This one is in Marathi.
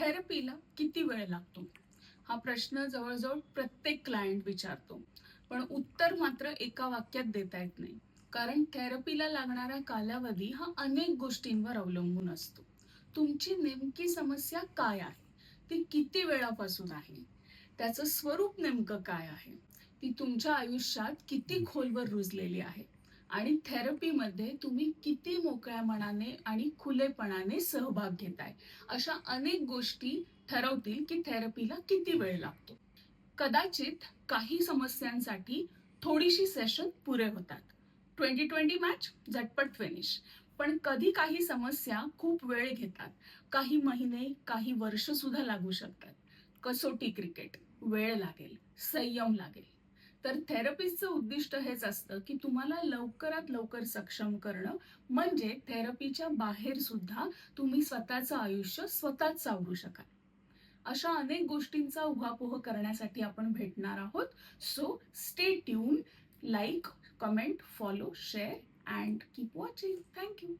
थेरपीला किती वेळ लागतो? हा प्रश्न जवळजवळ प्रत्येक क्लायंट विचारतो. पण उत्तर मात्र एका वाक्यात देता येत नाही. कारण थेरपीला लागणारा कालावधी हा अनेक गोष्टींवर अवलंबून असतो. तुमची नेमकी समस्या काय आहे? ती किती वेळापासून आहे? त्याचं स्वरूप नेमकं काय आहे? ती तुमच्या आयुष्यात किती खोलवर रुजलेली आहे? आणि थेरपीमध्ये तुम्ही किती मोकळ्या मनाने आणि खुलेपणाने सहभाग घेताय? अशा अनेक गोष्टी ठरवतील की थेरपीला किती वेळ लागतो. कदाचित काही समस्यांसाठी थोडीशी सेशन पुरे होतात. 20-20 मॅच झटपट फिनिश. पण कधी काही समस्या खूप वेळ घेतात. काही महिने, काही वर्ष सुद्धा लागू शकतात. कसोटी क्रिकेट, वेळ लागेल, संयम लागेल. तर थेरपिस्टचं उद्दिष्ट हेच असतं की तुम्हाला लवकरात लवकर सक्षम करणं, म्हणजे थेरपीच्या बाहेर सुद्धा तुम्ही स्वतःचं आयुष्य स्वतःच सावरू शकाल. अशा अनेक गोष्टींचा उहापोह करण्यासाठी आपण भेटणार आहोत. So stay tune, like, comment, follow, share and keep watching. Thank you.